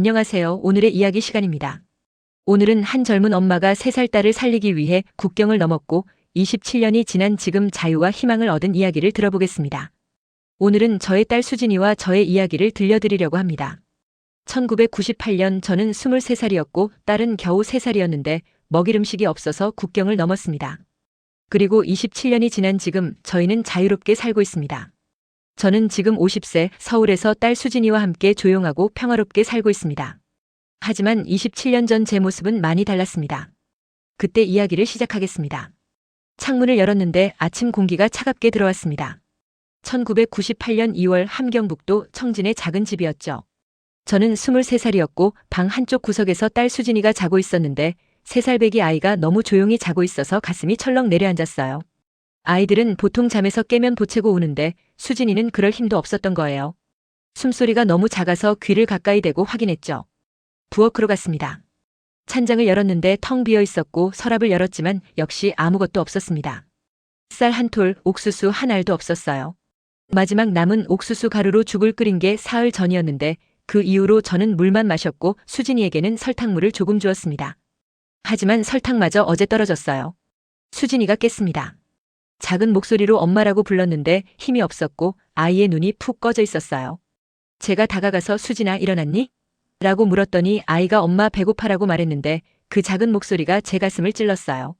안녕하세요. 오늘의 이야기 시간입니다. 오늘은 한 젊은 엄마가 3살 딸을 살리기 위해 국경을 넘었고 27년이 지난 지금 자유와 희망을 얻은 이야기를 들어보겠습니다. 오늘은 저의 딸 수진이와 저의 이야기를 들려드리려고 합니다. 1998년 저는 23살이었고 딸은 겨우 3살이었는데 먹일 음식이 없어서 국경을 넘었습니다. 그리고 27년이 지난 지금 저희는 자유롭게 살고 있습니다. 저는 지금 50세 서울에서 딸 수진이와 함께 조용하고 평화롭게 살고 있습니다. 하지만 27년 전 제 모습은 많이 달랐습니다. 그때 이야기를 시작하겠습니다. 창문을 열었는데 아침 공기가 차갑게 들어왔습니다. 1998년 2월 함경북도 청진의 작은 집이었죠. 저는 23살이었고 방 한쪽 구석에서 딸 수진이가 자고 있었는데 3살 배기 아이가 너무 조용히 자고 있어서 가슴이 철렁 내려앉았어요. 아이들은 보통 잠에서 깨면 보채고 우는데 수진이는 그럴 힘도 없었던 거예요. 숨소리가 너무 작아서 귀를 가까이 대고 확인했죠. 부엌으로 갔습니다. 찬장을 열었는데 텅 비어 있었고 서랍을 열었지만 역시 아무것도 없었습니다. 쌀 한 톨, 옥수수 한 알도 없었어요. 마지막 남은 옥수수 가루로 죽을 끓인 게 사흘 전이었는데 그 이후로 저는 물만 마셨고 수진이에게는 설탕물을 조금 주었습니다. 하지만 설탕마저 어제 떨어졌어요. 수진이가 깼습니다. 작은 목소리로 엄마라고 불렀는데 힘이 없었고 아이의 눈이 푹 꺼져 있었어요. 제가 다가가서 수진아 일어났니? 라고 물었더니 아이가 엄마 배고파라고 말했는데 그 작은 목소리가 제 가슴을 찔렀어요.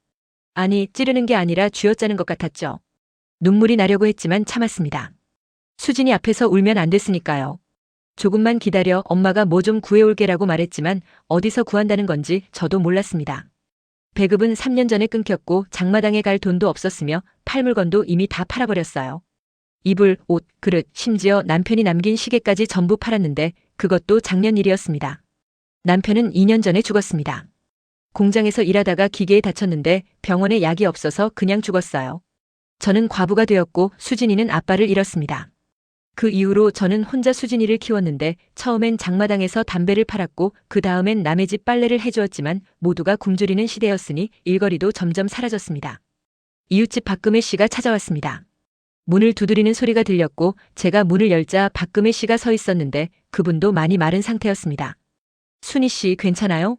아니, 찌르는 게 아니라 쥐어짜는 것 같았죠. 눈물이 나려고 했지만 참았습니다. 수진이 앞에서 울면 안 됐으니까요. 조금만 기다려 엄마가 뭐 좀 구해올게라고 말했지만 어디서 구한다는 건지 저도 몰랐습니다. 배급은 3년 전에 끊겼고 장마당에 갈 돈도 없었으며 팔 물건도 이미 다 팔아버렸어요. 이불, 옷, 그릇, 심지어 남편이 남긴 시계까지 전부 팔았는데 그것도 작년 일이었습니다. 남편은 2년 전에 죽었습니다. 공장에서 일하다가 기계에 다쳤는데 병원에 약이 없어서 그냥 죽었어요. 저는 과부가 되었고 수진이는 아빠를 잃었습니다. 그 이후로 저는 혼자 수진이를 키웠는데 처음엔 장마당에서 담배를 팔았고 그 다음엔 남의 집 빨래를 해주었지만 모두가 굶주리는 시대였으니 일거리도 점점 사라졌습니다. 이웃집 박금혜 씨가 찾아왔습니다. 문을 두드리는 소리가 들렸고 제가 문을 열자 박금혜 씨가 서 있었는데 그분도 많이 마른 상태였습니다. 순희 씨 괜찮아요?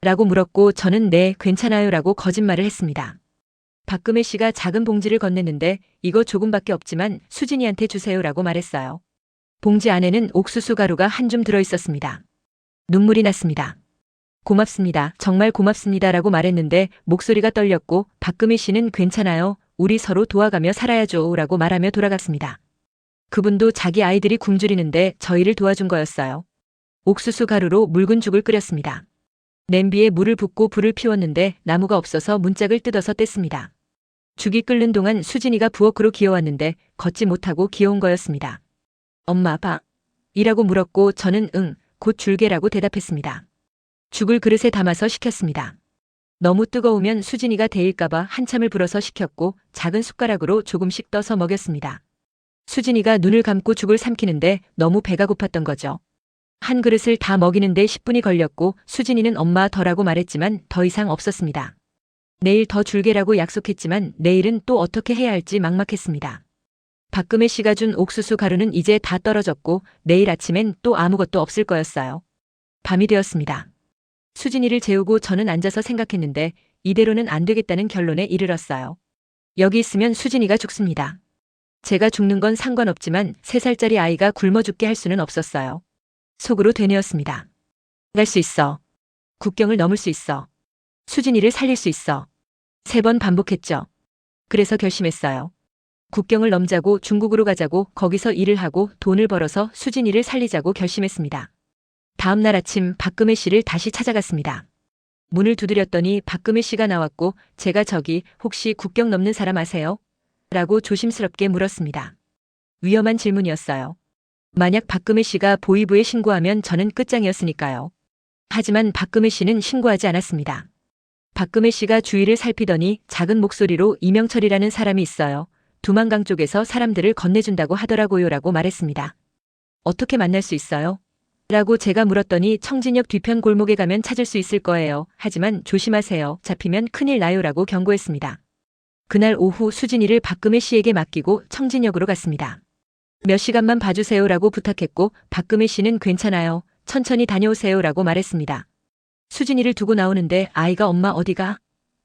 라고 물었고 저는 네, 괜찮아요 라고 거짓말을 했습니다. 박금혜 씨가 작은 봉지를 건넸는데 이거 조금밖에 없지만 수진이한테 주세요 라고 말했어요. 봉지 안에는 옥수수 가루가 한 줌 들어있었습니다. 눈물이 났습니다. 고맙습니다. 정말 고맙습니다 라고 말했는데 목소리가 떨렸고 박금혜 씨는 괜찮아요. 우리 서로 도와가며 살아야죠 라고 말하며 돌아갔습니다. 그분도 자기 아이들이 굶주리는데 저희를 도와준 거였어요. 옥수수 가루로 묽은 죽을 끓였습니다. 냄비에 물을 붓고 불을 피웠는데 나무가 없어서 문짝을 뜯어서 뗐습니다. 죽이 끓는 동안 수진이가 부엌으로 기어왔는데 걷지 못하고 기어온 거였습니다. 엄마 봐. 이라고 물었고 저는 응, 곧 줄게라고 대답했습니다. 죽을 그릇에 담아서 식혔습니다. 너무 뜨거우면 수진이가 데일까봐 한참을 불어서 식혔고 작은 숟가락으로 조금씩 떠서 먹였습니다. 수진이가 눈을 감고 죽을 삼키는데 너무 배가 고팠던 거죠. 한 그릇을 다 먹이는데 10분이 걸렸고 수진이는 엄마 더라고 말했지만 더 이상 없었습니다. 내일 더 줄게라고 약속했지만 내일은 또 어떻게 해야 할지 막막했습니다. 박금혜 씨가 준 옥수수 가루는 이제 다 떨어졌고 내일 아침엔 또 아무것도 없을 거였어요. 밤이 되었습니다. 수진이를 재우고 저는 앉아서 생각했는데 이대로는 안 되겠다는 결론에 이르렀어요. 여기 있으면 수진이가 죽습니다. 제가 죽는 건 상관없지만 3살짜리 아이가 굶어 죽게 할 수는 없었어요. 속으로 되뇌었습니다. 갈 수 있어. 국경을 넘을 수 있어. 수진이를 살릴 수 있어. 3번 반복했죠. 그래서 결심했어요. 국경을 넘자고 중국으로 가자고 거기서 일을 하고 돈을 벌어서 수진이를 살리자고 결심했습니다. 다음 날 아침 박금혜 씨를 다시 찾아갔습니다. 문을 두드렸더니 박금혜 씨가 나왔고 제가 저기 혹시 국경 넘는 사람 아세요? 라고 조심스럽게 물었습니다. 위험한 질문이었어요. 만약 박금혜 씨가 보위부에 신고하면 저는 끝장이었으니까요. 하지만 박금혜 씨는 신고하지 않았습니다. 박금혜 씨가 주위를 살피더니 작은 목소리로 이명철이라는 사람이 있어요. 두만강 쪽에서 사람들을 건네준다고 하더라고요 라고 말했습니다. 어떻게 만날 수 있어요? 라고 제가 물었더니 청진역 뒤편 골목에 가면 찾을 수 있을 거예요. 하지만 조심하세요. 잡히면 큰일 나요 라고 경고했습니다. 그날 오후 수진이를 박금혜 씨에게 맡기고 청진역으로 갔습니다. 몇 시간만 봐주세요라고 부탁했고 박금혜 씨는 괜찮아요. 천천히 다녀오세요라고 말했습니다. 수진이를 두고 나오는데 아이가 엄마 어디가?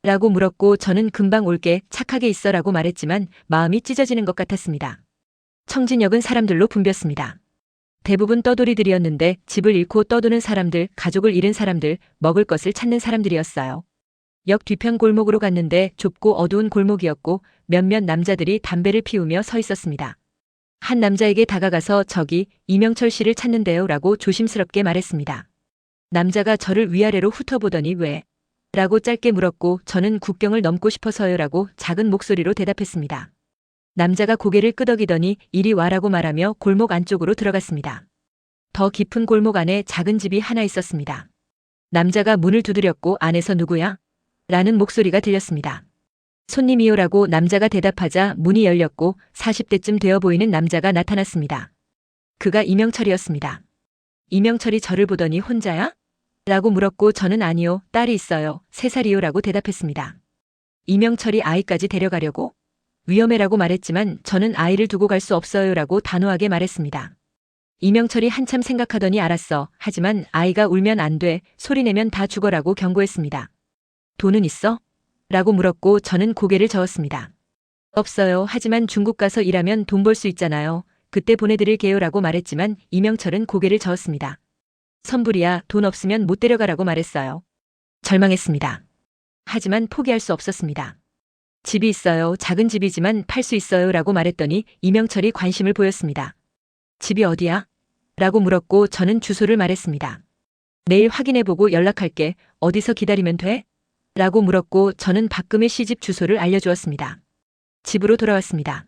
라고 물었고 저는 금방 올게 착하게 있어라고 말했지만 마음이 찢어지는 것 같았습니다. 청진역은 사람들로 붐볐습니다. 대부분 떠돌이들이었는데 집을 잃고 떠도는 사람들, 가족을 잃은 사람들, 먹을 것을 찾는 사람들이었어요. 역 뒤편 골목으로 갔는데 좁고 어두운 골목이었고 몇몇 남자들이 담배를 피우며 서 있었습니다. 한 남자에게 다가가서 저기 이명철 씨를 찾는데요 라고 조심스럽게 말했습니다. 남자가 저를 위아래로 훑어보더니 왜? 라고 짧게 물었고 저는 국경을 넘고 싶어서요 라고 작은 목소리로 대답했습니다. 남자가 고개를 끄덕이더니 이리 와라고 말하며 골목 안쪽으로 들어갔습니다. 더 깊은 골목 안에 작은 집이 하나 있었습니다. 남자가 문을 두드렸고 안에서 누구야? 라는 목소리가 들렸습니다. 손님이요라고 남자가 대답하자 문이 열렸고 40대쯤 되어 보이는 남자가 나타났습니다. 그가 이명철이었습니다. 이명철이 저를 보더니 혼자야? 라고 물었고 저는 아니요, 딸이 있어요. 3살이요 라고 대답했습니다. 이명철이 아이까지 데려가려고? 위험해라고 말했지만 저는 아이를 두고 갈 수 없어요 라고 단호하게 말했습니다. 이명철이 한참 생각하더니 알았어. 하지만 아이가 울면 안 돼. 소리내면 다 죽어라고 경고했습니다. 돈은 있어? 라고 물었고 저는 고개를 저었습니다. 없어요. 하지만 중국 가서 일하면 돈 벌 수 있잖아요. 그때 보내드릴게요 라고 말했지만 이명철은 고개를 저었습니다. 선불이야. 돈 없으면 못 데려가라고 말했어요. 절망했습니다. 하지만 포기할 수 없었습니다. 집이 있어요. 작은 집이지만 팔 수 있어요 라고 말했더니 이명철이 관심을 보였습니다. 집이 어디야? 라고 물었고 저는 주소를 말했습니다. 내일 확인해보고 연락할게. 어디서 기다리면 돼? 라고 물었고 저는 박금혜 씨 집 주소를 알려주었습니다. 집으로 돌아왔습니다.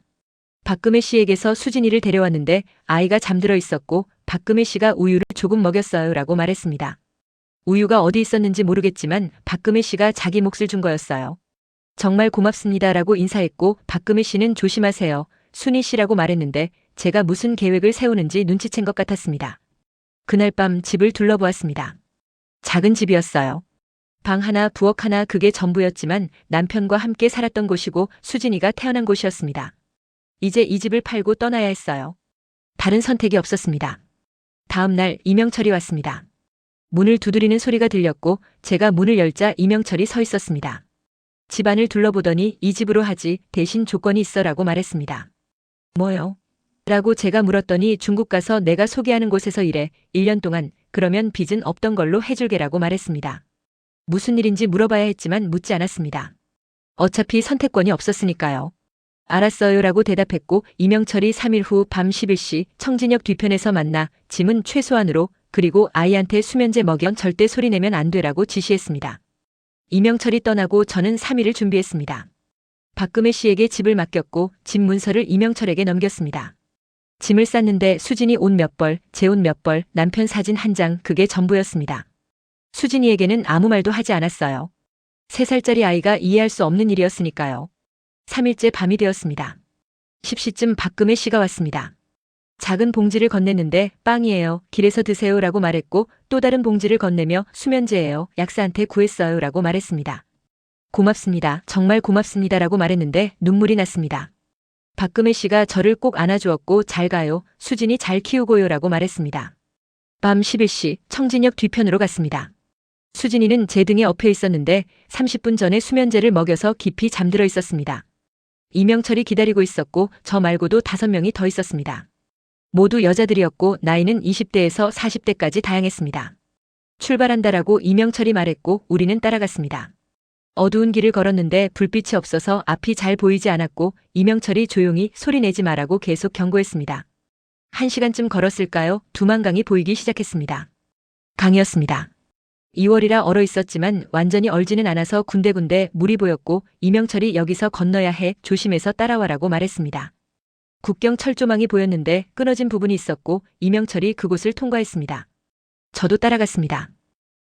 박금혜 씨에게서 수진이를 데려왔는데 아이가 잠들어 있었고 박금혜 씨가 우유를 조금 먹였어요 라고 말했습니다. 우유가 어디 있었는지 모르겠지만 박금혜 씨가 자기 몫을 준 거였어요. 정말 고맙습니다 라고 인사했고 박금혜 씨는 조심하세요. 순희 씨라고 말했는데 제가 무슨 계획을 세우는지 눈치챈 것 같았습니다. 그날 밤 집을 둘러보았습니다. 작은 집이었어요. 방 하나, 부엌 하나 그게 전부였지만 남편과 함께 살았던 곳이고 수진이가 태어난 곳이었습니다. 이제 이 집을 팔고 떠나야 했어요. 다른 선택이 없었습니다. 다음 날 이명철이 왔습니다. 문을 두드리는 소리가 들렸고 제가 문을 열자 이명철이 서 있었습니다. 집안을 둘러보더니 이 집으로 하지 대신 조건이 있어라고 말했습니다. 뭐요? 라고 제가 물었더니 중국 가서 내가 소개하는 곳에서 일해 1년 동안 그러면 빚은 없던 걸로 해줄게라고 말했습니다. 무슨 일인지 물어봐야 했지만 묻지 않았습니다. 어차피 선택권이 없었으니까요. 알았어요 라고 대답했고 이명철이 3일 후 밤 11시 청진역 뒤편에서 만나 짐은 최소한으로 그리고 아이한테 수면제 먹여 절대 소리내면 안 되라고 지시했습니다. 이명철이 떠나고 저는 3일을 준비했습니다. 박금혜 씨에게 집을 맡겼고 집 문서를 이명철에게 넘겼습니다. 짐을 쌌는데 수진이 옷 몇 벌, 제 옷 몇 벌, 남편 사진 한 장 그게 전부였습니다. 수진이에게는 아무 말도 하지 않았어요. 3살짜리 아이가 이해할 수 없는 일이었으니까요. 3일째 밤이 되었습니다. 10시쯤 박금혜 씨가 왔습니다. 작은 봉지를 건넸는데 빵이에요. 길에서 드세요 라고 말했고 또 다른 봉지를 건네며 수면제예요. 약사한테 구했어요 라고 말했습니다. 고맙습니다. 정말 고맙습니다 라고 말했는데 눈물이 났습니다. 박금혜 씨가 저를 꼭 안아주었고 잘 가요. 수진이 잘 키우고요 라고 말했습니다. 밤 11시 청진역 뒤편으로 갔습니다. 수진이는 제 등에 엎여 있었는데 30분 전에 수면제를 먹여서 깊이 잠들어 있었습니다. 이명철이 기다리고 있었고 저 말고도 5명이 더 있었습니다. 모두 여자들이었고 나이는 20대에서 40대까지 다양했습니다. 출발한다라고 이명철이 말했고 우리는 따라갔습니다. 어두운 길을 걸었는데 불빛이 없어서 앞이 잘 보이지 않았고 이명철이 조용히 소리 내지 말라고 계속 경고했습니다. 1시간쯤 걸었을까요? 두만강이 보이기 시작했습니다. 강이었습니다. 2월이라 얼어 있었지만 완전히 얼지는 않아서 군데군데 물이 보였고 이명철이 여기서 건너야 해 조심해서 따라와라고 말했습니다. 국경 철조망이 보였는데 끊어진 부분이 있었고 이명철이 그곳을 통과했습니다. 저도 따라갔습니다.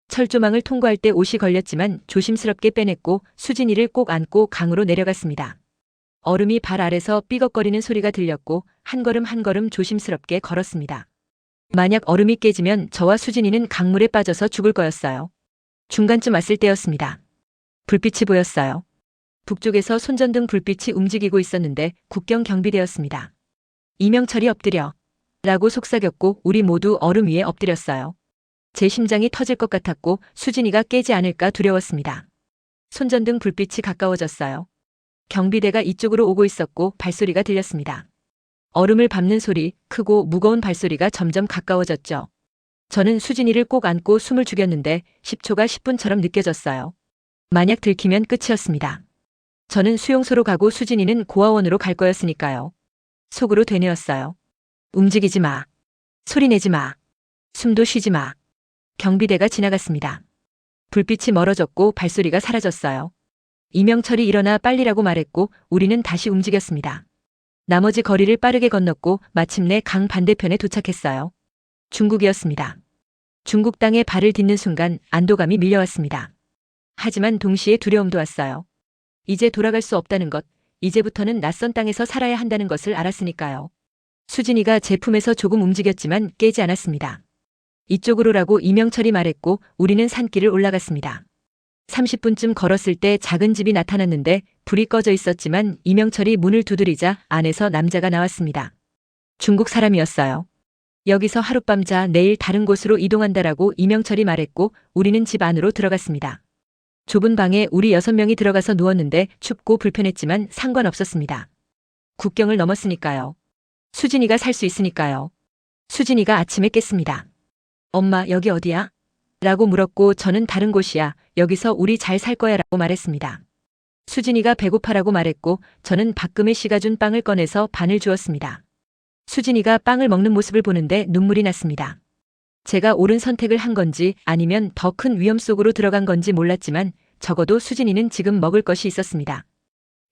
철조망을 통과할 때 옷이 걸렸지만 조심스럽게 빼냈고 수진이를 꼭 안고 강으로 내려갔습니다. 얼음이 발 아래서 삐걱거리는 소리가 들렸고 한 걸음 한 걸음 조심스럽게 걸었습니다. 만약 얼음이 깨지면 저와 수진이는 강물에 빠져서 죽을 거였어요. 중간쯤 왔을 때였습니다. 불빛이 보였어요. 북쪽에서 손전등 불빛이 움직이고 있었는데 국경 경비대였습니다. 이명철이 엎드려 라고 속삭였고 우리 모두 얼음 위에 엎드렸어요. 제 심장이 터질 것 같았고 수진이가 깨지 않을까 두려웠습니다. 손전등 불빛이 가까워졌어요. 경비대가 이쪽으로 오고 있었고 발소리가 들렸습니다. 얼음을 밟는 소리, 크고 무거운 발소리가 점점 가까워졌죠. 저는 수진이를 꼭 안고 숨을 죽였는데 10초가 10분처럼 느껴졌어요. 만약 들키면 끝이었습니다. 저는 수용소로 가고 수진이는 고아원으로 갈 거였으니까요. 속으로 되뇌었어요. 움직이지 마. 소리 내지 마. 숨도 쉬지 마. 경비대가 지나갔습니다. 불빛이 멀어졌고 발소리가 사라졌어요. 이명철이 일어나 빨리라고 말했고 우리는 다시 움직였습니다. 나머지 거리를 빠르게 건넜고 마침내 강 반대편에 도착했어요. 중국이었습니다. 중국 땅에 발을 딛는 순간 안도감이 밀려왔습니다. 하지만 동시에 두려움도 왔어요. 이제 돌아갈 수 없다는 것, 이제부터는 낯선 땅에서 살아야 한다는 것을 알았으니까요. 수진이가 제 품에서 조금 움직였지만 깨지 않았습니다. 이쪽으로라고 이명철이 말했고 우리는 산길을 올라갔습니다. 30분쯤 걸었을 때 작은 집이 나타났는데 불이 꺼져 있었지만 이명철이 문을 두드리자 안에서 남자가 나왔습니다. 중국 사람이었어요. 여기서 하룻밤 자 내일 다른 곳으로 이동한다라고 이명철이 말했고 우리는 집 안으로 들어갔습니다. 좁은 방에 우리 6명이 들어가서 누웠는데 춥고 불편했지만 상관없었습니다. 국경을 넘었으니까요. 수진이가 살 수 있으니까요. 수진이가 아침에 깼습니다. 엄마, 여기 어디야? 라고 물었고 저는 다른 곳이야. 여기서 우리 잘 살 거야 라고 말했습니다. 수진이가 배고파라고 말했고 저는 박금혜 씨가 준 빵을 꺼내서 반을 주었습니다. 수진이가 빵을 먹는 모습을 보는데 눈물이 났습니다. 제가 옳은 선택을 한 건지 아니면 더 큰 위험 속으로 들어간 건지 몰랐지만 적어도 수진이는 지금 먹을 것이 있었습니다.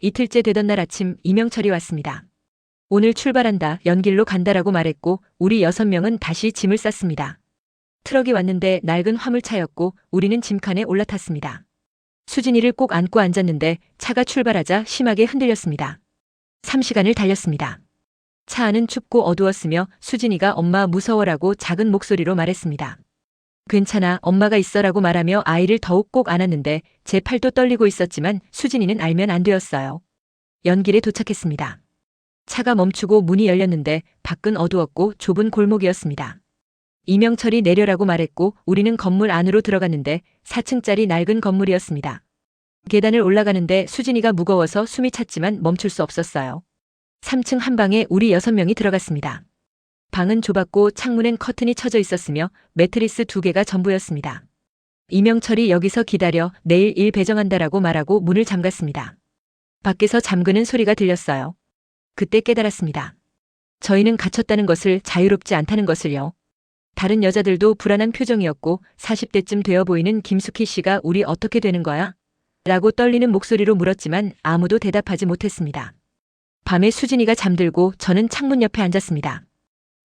이틀째 되던 날 아침 이명철이 왔습니다. 오늘 출발한다, 연길로 간다라고 말했고 우리 6명은 다시 짐을 쌌습니다. 트럭이 왔는데 낡은 화물차였고 우리는 짐칸에 올라탔습니다. 수진이를 꼭 안고 앉았는데 차가 출발하자 심하게 흔들렸습니다. 3시간을 달렸습니다. 차 안은 춥고 어두웠으며 수진이가 엄마 무서워라고 작은 목소리로 말했습니다. 괜찮아, 엄마가 있어라고 말하며 아이를 더욱 꼭 안았는데 제 팔도 떨리고 있었지만 수진이는 알면 안 되었어요. 연길에 도착했습니다. 차가 멈추고 문이 열렸는데 밖은 어두웠고 좁은 골목이었습니다. 이명철이 내려라고 말했고 우리는 건물 안으로 들어갔는데 4층짜리 낡은 건물이었습니다. 계단을 올라가는데 수진이가 무거워서 숨이 찼지만 멈출 수 없었어요. 3층 한 방에 우리 6명이 들어갔습니다. 방은 좁았고 창문엔 커튼이 쳐져 있었으며 매트리스 2개가 전부였습니다. 이명철이 여기서 기다려 내일 일 배정한다라고 말하고 문을 잠갔습니다. 밖에서 잠그는 소리가 들렸어요. 그때 깨달았습니다. 저희는 갇혔다는 것을, 자유롭지 않다는 것을요. 다른 여자들도 불안한 표정이었고 40대쯤 되어 보이는 김숙희 씨가 우리 어떻게 되는 거야? 라고 떨리는 목소리로 물었지만 아무도 대답하지 못했습니다. 밤에 수진이가 잠들고 저는 창문 옆에 앉았습니다.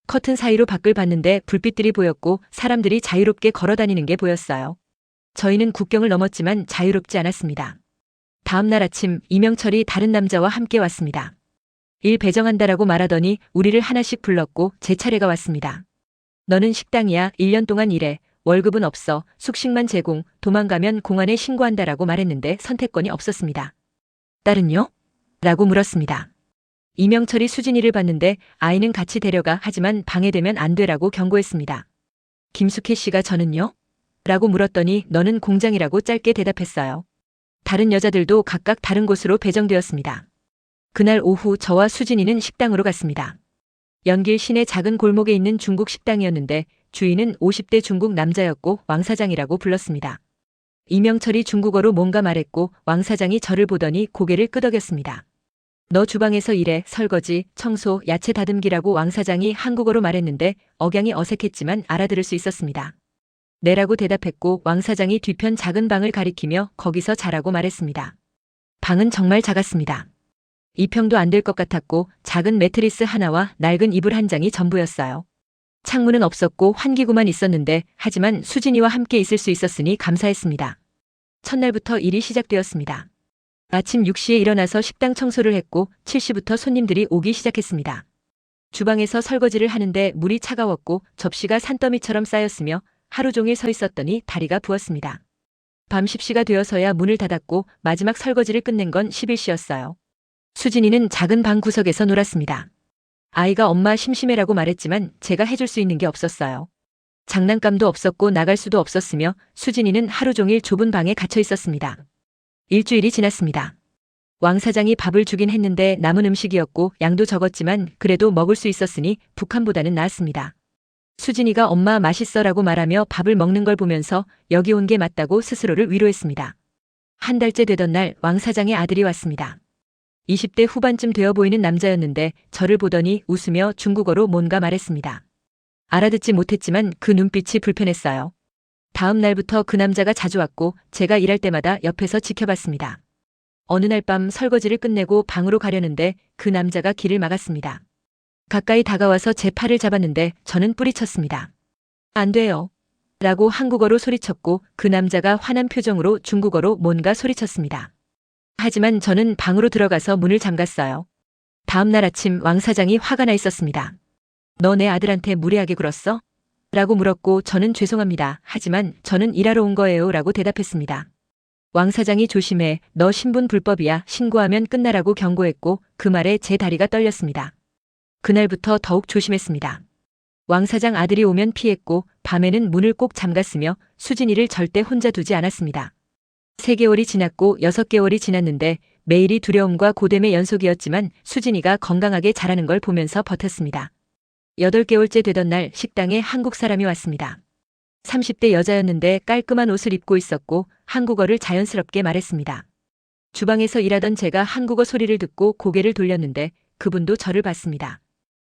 커튼 사이로 밖을 봤는데 불빛들이 보였고 사람들이 자유롭게 걸어다니는 게 보였어요. 저희는 국경을 넘었지만 자유롭지 않았습니다. 다음 날 아침 이명철이 다른 남자와 함께 왔습니다. 일 배정한다라고 말하더니 우리를 하나씩 불렀고 제 차례가 왔습니다. 너는 식당이야. 1년 동안 일해. 월급은 없어. 숙식만 제공. 도망가면 공안에 신고한다라고 말했는데 선택권이 없었습니다. 딸은요? 라고 물었습니다. 이명철이 수진이를 봤는데 아이는 같이 데려가, 하지만 방해되면 안 되라고 경고했습니다. 김숙희 씨가 저는요? 라고 물었더니 너는 공장이라고 짧게 대답했어요. 다른 여자들도 각각 다른 곳으로 배정되었습니다. 그날 오후 저와 수진이는 식당으로 갔습니다. 연길 시내 작은 골목에 있는 중국 식당이었는데 주인은 50대 중국 남자였고 왕 사장이라고 불렀습니다. 이명철이 중국어로 뭔가 말했고 왕 사장이 저를 보더니 고개를 끄덕였습니다. 너 주방에서 일해. 설거지, 청소, 야채 다듬기라고 왕 사장이 한국어로 말했는데 억양이 어색했지만 알아들을 수 있었습니다. 네라고 대답했고 왕 사장이 뒤편 작은 방을 가리키며 거기서 자라고 말했습니다. 방은 정말 작았습니다. 2평도 안 될 것 같았고 작은 매트리스 하나와 낡은 이불 한 장이 전부였어요. 창문은 없었고 환기구만 있었는데 하지만 수진이와 함께 있을 수 있었으니 감사했습니다. 첫날부터 일이 시작되었습니다. 아침 6시에 일어나서 식당 청소를 했고 7시부터 손님들이 오기 시작했습니다. 주방에서 설거지를 하는데 물이 차가웠고 접시가 산더미처럼 쌓였으며 하루 종일 서 있었더니 다리가 부었습니다. 밤 10시가 되어서야 문을 닫았고 마지막 설거지를 끝낸 건 11시였어요. 수진이는 작은 방 구석에서 놀았습니다. 아이가 엄마 심심해라고 말했지만 제가 해줄 수 있는 게 없었어요. 장난감도 없었고 나갈 수도 없었으며 수진이는 하루 종일 좁은 방에 갇혀 있었습니다. 일주일이 지났습니다. 왕 사장이 밥을 주긴 했는데 남은 음식이었고 양도 적었지만 그래도 먹을 수 있었으니 북한보다는 나았습니다. 수진이가 엄마 맛있어라고 말하며 밥을 먹는 걸 보면서 여기 온 게 맞다고 스스로를 위로했습니다. 한 달째 되던 날 왕 사장의 아들이 왔습니다. 20대 후반쯤 되어 보이는 남자였는데 저를 보더니 웃으며 중국어로 뭔가 말했습니다. 알아듣지 못했지만 그 눈빛이 불편했어요. 다음 날부터 그 남자가 자주 왔고 제가 일할 때마다 옆에서 지켜봤습니다. 어느 날 밤 설거지를 끝내고 방으로 가려는데 그 남자가 길을 막았습니다. 가까이 다가와서 제 팔을 잡았는데 저는 뿌리쳤습니다. 안 돼요. 라고 한국어로 소리쳤고 그 남자가 화난 표정으로 중국어로 뭔가 소리쳤습니다. 하지만 저는 방으로 들어가서 문을 잠갔어요. 다음 날 아침 왕 사장이 화가 나 있었습니다. 너 내 아들한테 무례하게 굴었어? 라고 물었고 저는 죄송합니다. 하지만 저는 일하러 온 거예요. 라고 대답했습니다. 왕 사장이 조심해. 너 신분 불법이야. 신고하면 끝나라고 경고했고 그 말에 제 다리가 떨렸습니다. 그날부터 더욱 조심했습니다. 왕 사장 아들이 오면 피했고 밤에는 문을 꼭 잠갔으며 수진이를 절대 혼자 두지 않았습니다. 3개월이 지났고 6개월이 지났는데 매일이 두려움과 고됨의 연속이었지만 수진이가 건강하게 자라는 걸 보면서 버텼습니다. 8개월째 되던 날 식당에 한국 사람이 왔습니다. 30대 여자였는데 깔끔한 옷을 입고 있었고 한국어를 자연스럽게 말했습니다. 주방에서 일하던 제가 한국어 소리를 듣고 고개를 돌렸는데 그분도 저를 봤습니다.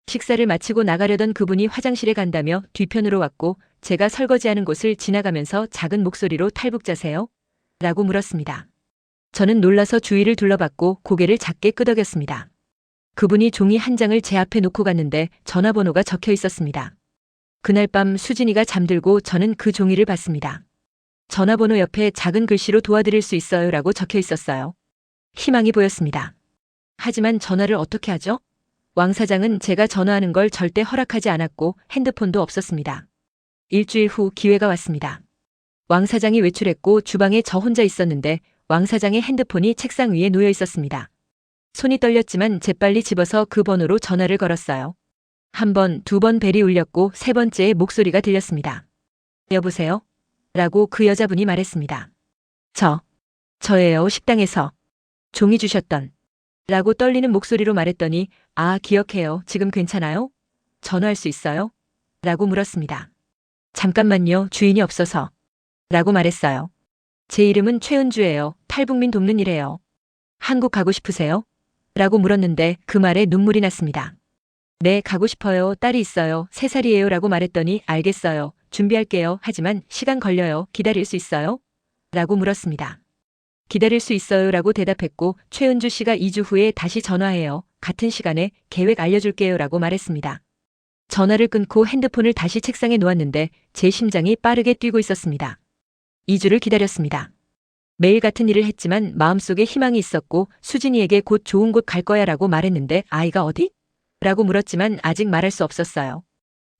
식사를 마치고 나가려던 그분이 화장실에 간다며 뒤편으로 왔고 제가 설거지하는 곳을 지나가면서 작은 목소리로 탈북자세요? 라고 물었습니다. 저는 놀라서 주위를 둘러봤고 고개를 작게 끄덕였습니다. 그분이 종이 한 장을 제 앞에 놓고 갔는데 전화번호가 적혀 있었습니다. 그날 밤 수진이가 잠들고 저는 그 종이를 봤습니다. 전화번호 옆에 작은 글씨로 도와드릴 수 있어요 라고 적혀 있었어요. 희망이 보였습니다. 하지만 전화를 어떻게 하죠? 왕 사장은 제가 전화하는 걸 절대 허락하지 않았고 핸드폰도 없었습니다. 일주일 후 기회가 왔습니다. 왕 사장이 외출했고 주방에 저 혼자 있었는데 왕 사장의 핸드폰이 책상 위에 놓여 있었습니다. 손이 떨렸지만 재빨리 집어서 그 번호로 전화를 걸었어요. 1번, 2번 벨이 울렸고 3번째에 목소리가 들렸습니다. 여보세요? 라고 그 여자분이 말했습니다. 저예요. 식당에서 종이 주셨던 라고 떨리는 목소리로 말했더니 아, 기억해요. 지금 괜찮아요? 전화할 수 있어요? 라고 물었습니다. 잠깐만요. 주인이 없어서 라고 말했어요. 제 이름은 최은주예요. 탈북민 돕는 일해요. 한국 가고 싶으세요? 라고 물었는데 그 말에 눈물이 났습니다. 네, 가고 싶어요. 딸이 있어요. 3살이에요. 라고 말했더니 알겠어요. 준비할게요. 하지만 시간 걸려요. 기다릴 수 있어요? 라고 물었습니다. 기다릴 수 있어요. 라고 대답했고 최은주 씨가 2주 후에 다시 전화해요. 같은 시간에 계획 알려줄게요. 라고 말했습니다. 전화를 끊고 핸드폰을 다시 책상에 놓았는데 제 심장이 빠르게 뛰고 있었습니다. 2주를 기다렸습니다. 매일 같은 일을 했지만 마음속에 희망이 있었고 수진이에게 곧 좋은 곳 갈 거야 라고 말했는데 아이가 어디? 라고 물었지만 아직 말할 수 없었어요.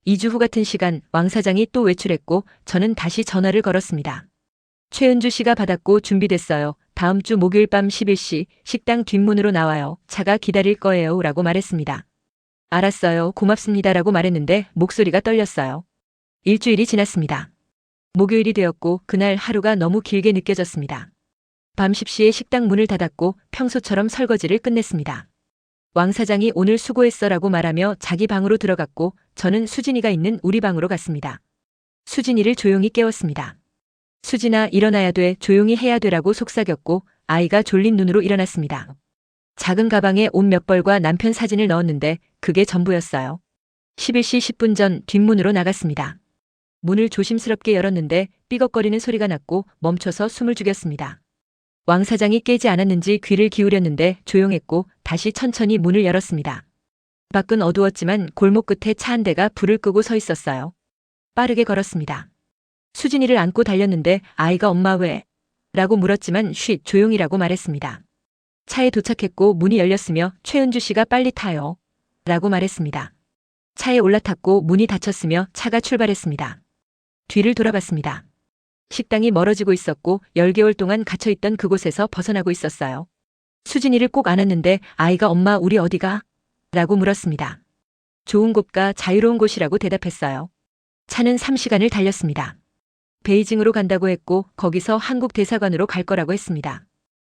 2주 후 같은 시간 왕 사장이 또 외출했고 저는 다시 전화를 걸었습니다. 최은주 씨가 받았고 준비됐어요. 다음 주 목요일 밤 11시 식당 뒷문으로 나와요. 차가 기다릴 거예요. 라고 말했습니다. 알았어요. 고맙습니다. 라고 말했는데 목소리가 떨렸어요. 일주일이 지났습니다. 목요일이 되었고 그날 하루가 너무 길게 느껴졌습니다. 밤 10시에 식당 문을 닫았고 평소처럼 설거지를 끝냈습니다. 왕 사장이 오늘 수고했어 라고 말하며 자기 방으로 들어갔고 저는 수진이가 있는 우리 방으로 갔습니다. 수진이를 조용히 깨웠습니다. 수진아, 일어나야 돼. 조용히 해야 돼라고 속삭였고 아이가 졸린 눈으로 일어났습니다. 작은 가방에 옷 몇 벌과 남편 사진을 넣었는데 그게 전부였어요. 11시 10분 전 뒷문으로 나갔습니다. 문을 조심스럽게 열었는데 삐걱거리는 소리가 났고 멈춰서 숨을 죽였습니다. 왕 사장이 깨지 않았는지 귀를 기울였는데 조용했고 다시 천천히 문을 열었습니다. 밖은 어두웠지만 골목 끝에 차 한 대가 불을 끄고 서 있었어요. 빠르게 걸었습니다. 수진이를 안고 달렸는데 아이가 엄마 왜? 라고 물었지만 쉿, 조용히라고 말했습니다. 차에 도착했고 문이 열렸으며 최은주 씨가 빨리 타요. 라고 말했습니다. 차에 올라탔고 문이 닫혔으며 차가 출발했습니다. 뒤를 돌아봤습니다. 식당이 멀어지고 있었고 10개월 동안 갇혀있던 그곳에서 벗어나고 있었어요. 수진이를 꼭 안았는데 아이가 엄마 우리 어디가? 라고 물었습니다. 좋은 곳과 자유로운 곳이라고 대답했어요. 차는 3시간을 달렸습니다. 베이징으로 간다고 했고 거기서 한국 대사관으로 갈 거라고 했습니다.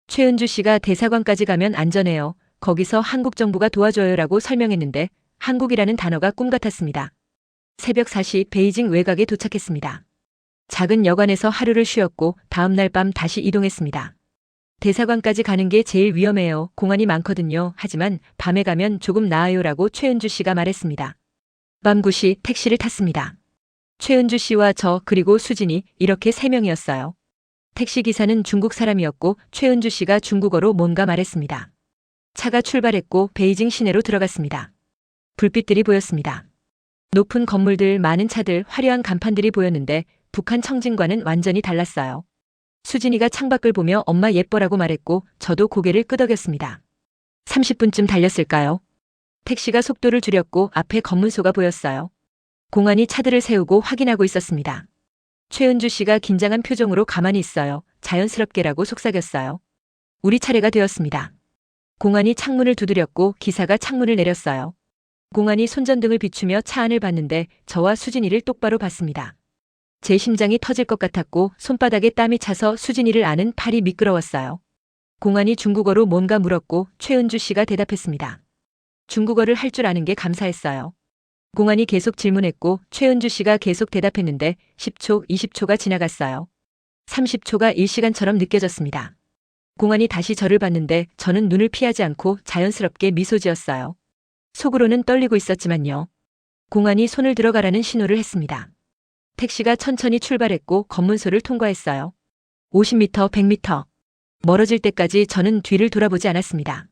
최은주 씨가 대사관까지 가면 안전해요. 거기서 한국 정부가 도와줘요라고 설명했는데 한국이라는 단어가 꿈 같았습니다. 새벽 4시 베이징 외곽에 도착했습니다. 작은 여관에서 하루를 쉬었고 다음날 밤 다시 이동했습니다. 대사관까지 가는 게 제일 위험해요. 공안이 많거든요. 하지만 밤에 가면 조금 나아요라고 최은주 씨가 말했습니다. 밤 9시 택시를 탔습니다. 최은주 씨와 저 그리고 수진이 이렇게 3명이었어요. 택시기사는 중국 사람이었고 최은주 씨가 중국어로 뭔가 말했습니다. 차가 출발했고 베이징 시내로 들어갔습니다. 불빛들이 보였습니다. 높은 건물들, 많은 차들, 화려한 간판들이 보였는데 북한 청진과는 완전히 달랐어요. 수진이가 창밖을 보며 엄마 예뻐라고 말했고 저도 고개를 끄덕였습니다. 30분쯤 달렸을까요? 택시가 속도를 줄였고 앞에 검문소가 보였어요. 공안이 차들을 세우고 확인하고 있었습니다. 최은주 씨가 긴장한 표정으로 가만히 있어요. 자연스럽게라고 속삭였어요. 우리 차례가 되었습니다. 공안이 창문을 두드렸고 기사가 창문을 내렸어요. 공안이 손전등을 비추며 차 안을 봤는데 저와 수진이를 똑바로 봤습니다. 제 심장이 터질 것 같았고 손바닥에 땀이 차서 수진이를 아는 팔이 미끄러웠어요. 공안이 중국어로 뭔가 물었고 최은주 씨가 대답했습니다. 중국어를 할 줄 아는 게 감사했어요. 공안이 계속 질문했고 최은주 씨가 계속 대답했는데 10초, 20초가 지나갔어요. 30초가 1시간처럼 느껴졌습니다. 공안이 다시 저를 봤는데 저는 눈을 피하지 않고 자연스럽게 미소 지었어요. 속으로는 떨리고 있었지만요. 공안이 손을 들어가라는 신호를 했습니다. 택시가 천천히 출발했고 검문소를 통과했어요. 50m, 100m. 멀어질 때까지 저는 뒤를 돌아보지 않았습니다.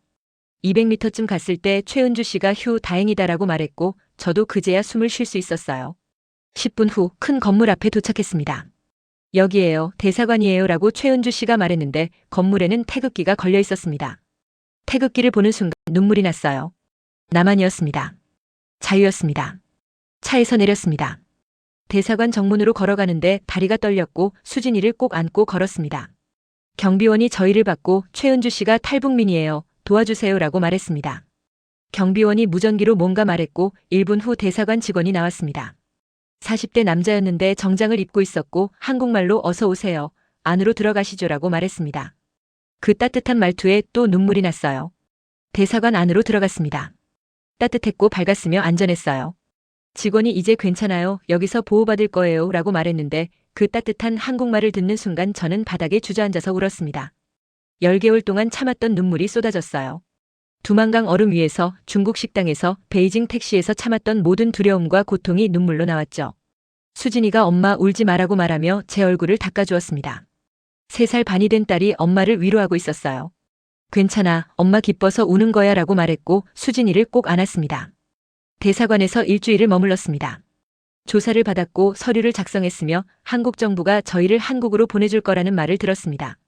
200m쯤 갔을 때 최은주 씨가 휴 다행이다라고 말했고 저도 그제야 숨을 쉴 수 있었어요. 10분 후 큰 건물 앞에 도착했습니다. 여기에요. 대사관이에요 라고 최은주 씨가 말했는데 건물에는 태극기가 걸려 있었습니다. 태극기를 보는 순간 눈물이 났어요. 나만이었습니다. 자유였습니다. 차에서 내렸습니다. 대사관 정문으로 걸어가는데 다리가 떨렸고 수진이를 꼭 안고 걸었습니다. 경비원이 저희를 받고 최은주 씨가 탈북민이에요. 도와주세요라고 말했습니다. 경비원이 무전기로 뭔가 말했고 1분 후 대사관 직원이 나왔습니다. 40대 남자였는데 정장을 입고 있었고 한국말로 어서 오세요. 안으로 들어가시죠라고 말했습니다. 그 따뜻한 말투에 또 눈물이 났어요. 대사관 안으로 들어갔습니다. 따뜻했고 밝았으며 안전했어요. 직원이 이제 괜찮아요. 여기서 보호받을 거예요. 라고 말했는데 그 따뜻한 한국말을 듣는 순간 저는 바닥에 주저앉아서 울었습니다. 10개월 동안 참았던 눈물이 쏟아졌어요. 두만강 얼음 위에서, 중국 식당에서, 베이징 택시에서 참았던 모든 두려움과 고통이 눈물로 나왔죠. 수진이가 엄마 울지 마라고 말하며 제 얼굴을 닦아주었습니다. 3살 반이 된 딸이 엄마를 위로하고 있었어요. 괜찮아, 엄마 기뻐서 우는 거야 라고 말했고 수진이를 꼭 안았습니다. 대사관에서 일주일을 머물렀습니다. 조사를 받았고 서류를 작성했으며 한국 정부가 저희를 한국으로 보내줄 거라는 말을 들었습니다.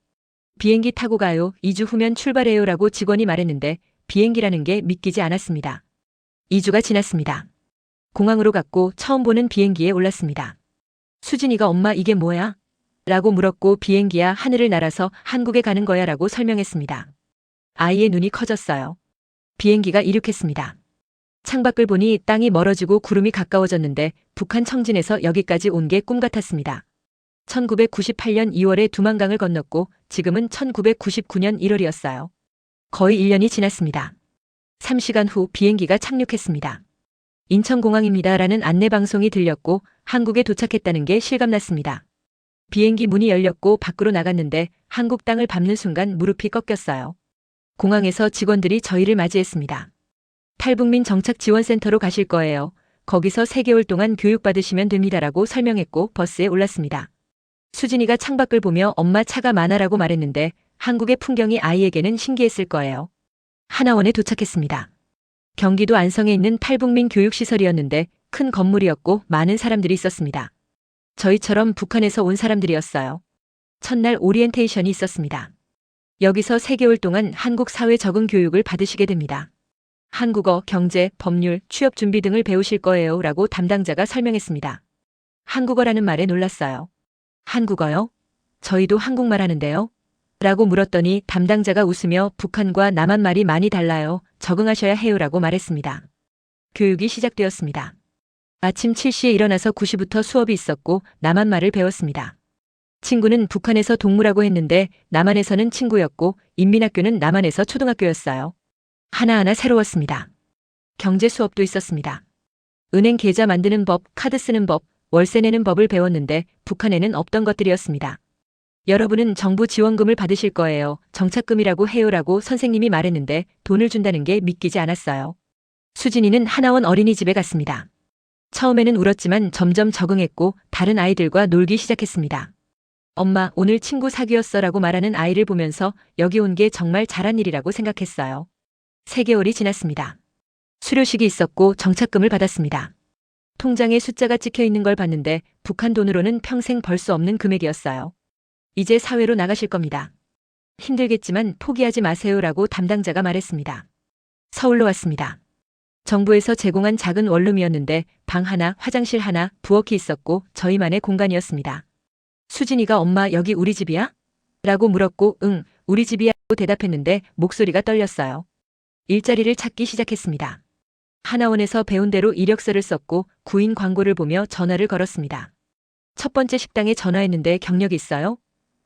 비행기 타고 가요. 2주 후면 출발해요 라고 직원이 말했는데 비행기라는 게 믿기지 않았습니다. 2주가 지났습니다. 공항으로 갔고 처음 보는 비행기에 올랐습니다. 수진이가 엄마 이게 뭐야? 라고 물었고 비행기야 하늘을 날아서 한국에 가는 거야 라고 설명했습니다. 아이의 눈이 커졌어요. 비행기가 이륙했습니다. 창밖을 보니 땅이 멀어지고 구름이 가까워졌는데 북한 청진에서 여기까지 온 게 꿈 같았습니다. 1998년 2월에 두만강을 건넜고 지금은 1999년 1월이었어요. 거의 1년이 지났습니다. 3시간 후 비행기가 착륙했습니다. 인천공항입니다 라는 안내방송이 들렸고 한국에 도착했다는 게 실감났습니다. 비행기 문이 열렸고 밖으로 나갔는데 한국 땅을 밟는 순간 무릎이 꺾였어요. 공항에서 직원들이 저희를 맞이했습니다. 탈북민 정착지원센터로 가실 거예요. 거기서 3개월 동안 교육받으시면 됩니다라고 설명했고 버스에 올랐습니다. 수진이가 창밖을 보며 엄마 차가 많아라고 말했는데 한국의 풍경이 아이에게는 신기했을 거예요. 하나원에 도착했습니다. 경기도 안성에 있는 탈북민 교육시설이었는데 큰 건물이었고 많은 사람들이 있었습니다. 저희처럼 북한에서 온 사람들이었어요. 첫날 오리엔테이션이 있었습니다. 여기서 3개월 동안 한국 사회 적응 교육을 받으시게 됩니다. 한국어, 경제, 법률, 취업 준비 등을 배우실 거예요 라고 담당자가 설명했습니다. 한국어라는 말에 놀랐어요. 한국어요? 저희도 한국말 하는데요? 라고 물었더니 담당자가 웃으며 북한과 남한 말이 많이 달라요. 적응하셔야 해요 라고 말했습니다. 교육이 시작되었습니다. 아침 7시에 일어나서 9시부터 수업이 있었고 남한말을 배웠습니다. 친구는 북한에서 동무라고 했는데 남한에서는 친구였고 인민학교는 남한에서 초등학교였어요. 하나하나 새로웠습니다. 경제 수업도 있었습니다. 은행 계좌 만드는 법, 카드 쓰는 법, 월세 내는 법을 배웠는데 북한에는 없던 것들이었습니다. 여러분은 정부 지원금을 받으실 거예요. 정착금이라고 해요라고 선생님이 말했는데 돈을 준다는 게 믿기지 않았어요. 수진이는 하나원 어린이집에 갔습니다. 처음에는 울었지만 점점 적응했고 다른 아이들과 놀기 시작했습니다. 엄마, 오늘 친구 사귀었어 라고 말하는 아이를 보면서 여기 온 게 정말 잘한 일이라고 생각했어요. 3개월이 지났습니다. 수료식이 있었고 정착금을 받았습니다. 통장에 숫자가 찍혀 있는 걸 봤는데 북한 돈으로는 평생 벌 수 없는 금액이었어요. 이제 사회로 나가실 겁니다. 힘들겠지만 포기하지 마세요라고 담당자가 말했습니다. 서울로 왔습니다. 정부에서 제공한 작은 원룸이었는데 방 하나, 화장실 하나, 부엌이 있었고 저희만의 공간이었습니다. 수진이가 엄마 여기 우리 집이야? 라고 물었고 응, 우리 집이야 라고 대답했는데 목소리가 떨렸어요. 일자리를 찾기 시작했습니다. 하나원에서 배운 대로 이력서를 썼고 구인 광고를 보며 전화를 걸었습니다. 첫 번째 식당에 전화했는데 경력 있어요?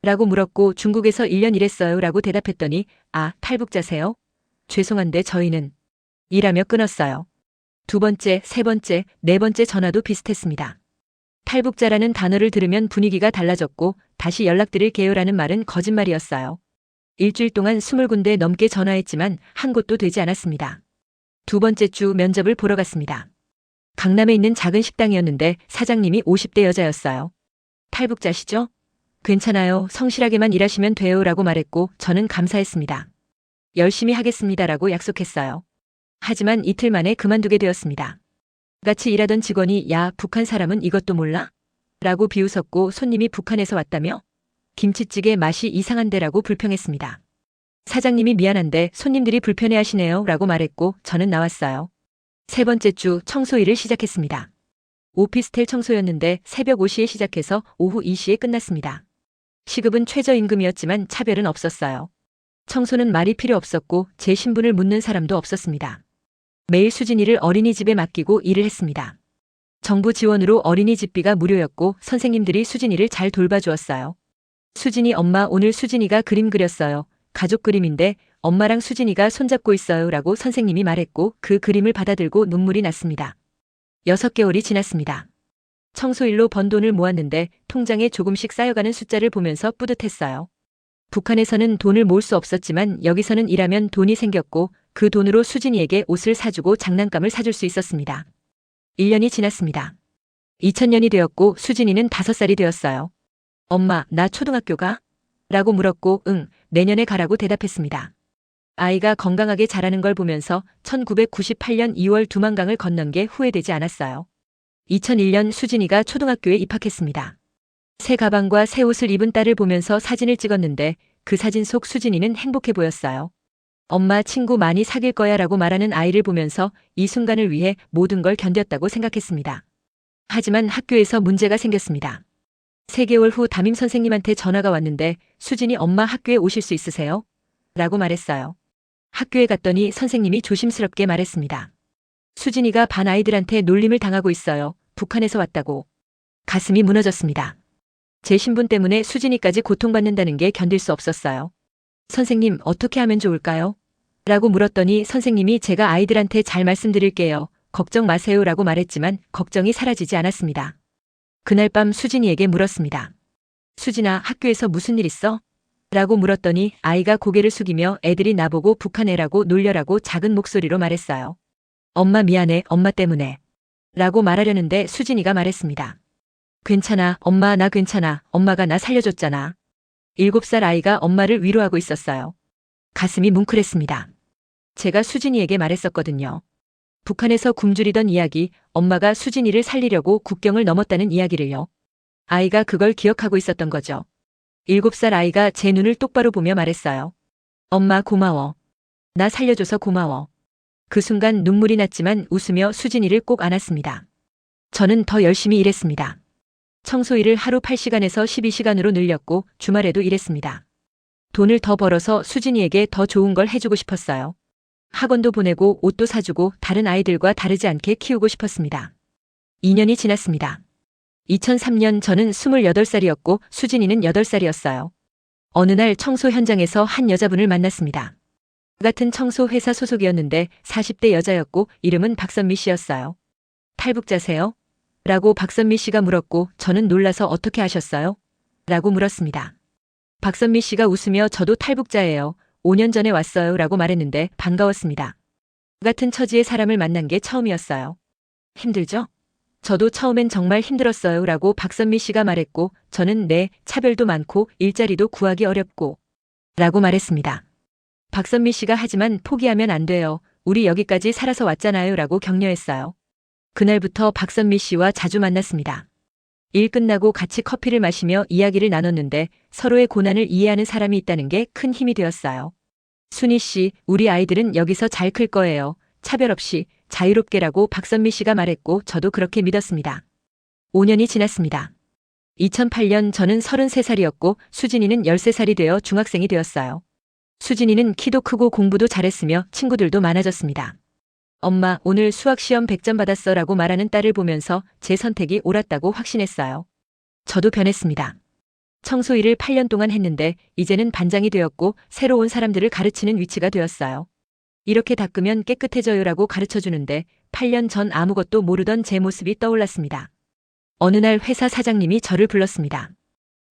라고 물었고 중국에서 1년 일했어요 라고 대답했더니 아, 탈북자세요? 죄송한데 저희는 일하며 끊었어요. 2번째, 3번째, 4번째 전화도 비슷했습니다. 탈북자라는 단어를 들으면 분위기가 달라졌고 다시 연락드릴게요라는 말은 거짓말이었어요. 일주일 동안 20군데 넘게 전화했지만 한 곳도 되지 않았습니다. 2번째 주 면접을 보러 갔습니다. 강남에 있는 작은 식당이었는데 사장님이 50대 여자였어요. 탈북자시죠? 괜찮아요. 성실하게만 일하시면 돼요 라고 말했고 저는 감사했습니다. 열심히 하겠습니다라고 약속했어요. 하지만 이틀 만에 그만두게 되었습니다. 같이 일하던 직원이 야, 북한 사람은 이것도 몰라? 라고 비웃었고 손님이 북한에서 왔다며? 김치찌개 맛이 이상한데라고 불평했습니다. 사장님이 미안한데 손님들이 불편해하시네요 라고 말했고 저는 나왔어요. 3번째 주 청소 일을 시작했습니다. 오피스텔 청소였는데 새벽 5시에 시작해서 오후 2시에 끝났습니다. 시급은 최저임금이었지만 차별은 없었어요. 청소는 말이 필요 없었고 제 신분을 묻는 사람도 없었습니다. 매일 수진이를 어린이집에 맡기고 일을 했습니다. 정부 지원으로 어린이집비가 무료였고 선생님들이 수진이를 잘 돌봐주었어요. 수진이 엄마 오늘 수진이가 그림 그렸어요. 가족 그림인데 엄마랑 수진이가 손잡고 있어요 라고 선생님이 말했고 그 그림을 받아들고 눈물이 났습니다. 6개월이 지났습니다. 청소일로 번 돈을 모았는데 통장에 조금씩 쌓여가는 숫자를 보면서 뿌듯했어요. 북한에서는 돈을 모을 수 없었지만 여기서는 일하면 돈이 생겼고 그 돈으로 수진이에게 옷을 사주고 장난감을 사줄 수 있었습니다. 1년이 지났습니다. 2000년이 되었고 수진이는 5살이 되었어요. 엄마, 나 초등학교 가? 라고 물었고 응, 내년에 가라고 대답했습니다. 아이가 건강하게 자라는 걸 보면서 1998년 2월 두만강을 건넌 게 후회되지 않았어요. 2001년 수진이가 초등학교에 입학했습니다. 새 가방과 새 옷을 입은 딸을 보면서 사진을 찍었는데 그 사진 속 수진이는 행복해 보였어요. 엄마 친구 많이 사귈 거야 라고 말하는 아이를 보면서 이 순간을 위해 모든 걸 견뎠다고 생각했습니다. 하지만 학교에서 문제가 생겼습니다. 3개월 후 담임 선생님한테 전화가 왔는데 수진이 엄마 학교에 오실 수 있으세요? 라고 말했어요. 학교에 갔더니 선생님이 조심스럽게 말했습니다. 수진이가 반 아이들한테 놀림을 당하고 있어요. 북한에서 왔다고. 가슴이 무너졌습니다. 제 신분 때문에 수진이까지 고통받는다는 게 견딜 수 없었어요. 선생님, 어떻게 하면 좋을까요? 라고 물었더니 선생님이 제가 아이들한테 잘 말씀드릴게요. 걱정 마세요 라고 말했지만 걱정이 사라지지 않았습니다. 그날 밤 수진이에게 물었습니다. 수진아, 학교에서 무슨 일 있어? 라고 물었더니 아이가 고개를 숙이며 애들이 나보고 북한 애라고 놀려라고 작은 목소리로 말했어요. 엄마 미안해, 엄마 때문에. 라고 말하려는데 수진이가 말했습니다. 괜찮아, 엄마 나 괜찮아. 엄마가 나 살려줬잖아. 7살 아이가 엄마를 위로하고 있었어요. 가슴이 뭉클했습니다. 제가 수진이에게 말했었거든요. 북한에서 굶주리던 이야기, 엄마가 수진이를 살리려고 국경을 넘었다는 이야기를요. 아이가 그걸 기억하고 있었던 거죠. 7살 아이가 제 눈을 똑바로 보며 말했어요. 엄마 고마워. 나 살려줘서 고마워. 그 순간 눈물이 났지만 웃으며 수진이를 꼭 안았습니다. 저는 더 열심히 일했습니다. 청소일을 하루 8시간에서 12시간으로 늘렸고 주말에도 일했습니다. 돈을 더 벌어서 수진이에게 더 좋은 걸 해주고 싶었어요. 학원도 보내고 옷도 사주고 다른 아이들과 다르지 않게 키우고 싶었습니다. 2년이 지났습니다. 2003년 저는 28살이었고 수진이는 8살이었어요. 어느 날 청소 현장에서 한 여자분을 만났습니다. 같은 청소 회사 소속이었는데 40대 여자였고 이름은 박선미 씨였어요. 탈북자세요? 라고 박선미 씨가 물었고 저는 놀라서 어떻게 아셨어요? 라고 물었습니다. 박선미 씨가 웃으며 저도 탈북자예요. 5년 전에 왔어요. 라고 말했는데 반가웠습니다. 같은 처지의 사람을 만난 게 처음이었어요. 힘들죠? 저도 처음엔 정말 힘들었어요. 라고 박선미 씨가 말했고 저는 네, 차별도 많고 일자리도 구하기 어렵고 라고 말했습니다. 박선미 씨가 하지만 포기하면 안 돼요. 우리 여기까지 살아서 왔잖아요. 라고 격려했어요. 그날부터 박선미 씨와 자주 만났습니다. 일 끝나고 같이 커피를 마시며 이야기를 나눴는데 서로의 고난을 이해하는 사람이 있다는 게 큰 힘이 되었어요. 순희 씨, 우리 아이들은 여기서 잘 클 거예요. 차별 없이 자유롭게라고 박선미 씨가 말했고 저도 그렇게 믿었습니다. 5년이 지났습니다. 2008년 저는 33살이었고 수진이는 13살이 되어 중학생이 되었어요. 수진이는 키도 크고 공부도 잘했으며 친구들도 많아졌습니다. 엄마, 오늘 수학시험 100점 받았어 라고 말하는 딸을 보면서 제 선택이 옳았다고 확신했어요. 저도 변했습니다. 청소 일을 8년 동안 했는데 이제는 반장이 되었고 새로 온 사람들을 가르치는 위치가 되었어요. 이렇게 닦으면 깨끗해져요라고 가르쳐주는데 8년 전 아무것도 모르던 제 모습이 떠올랐습니다. 어느 날 회사 사장님이 저를 불렀습니다.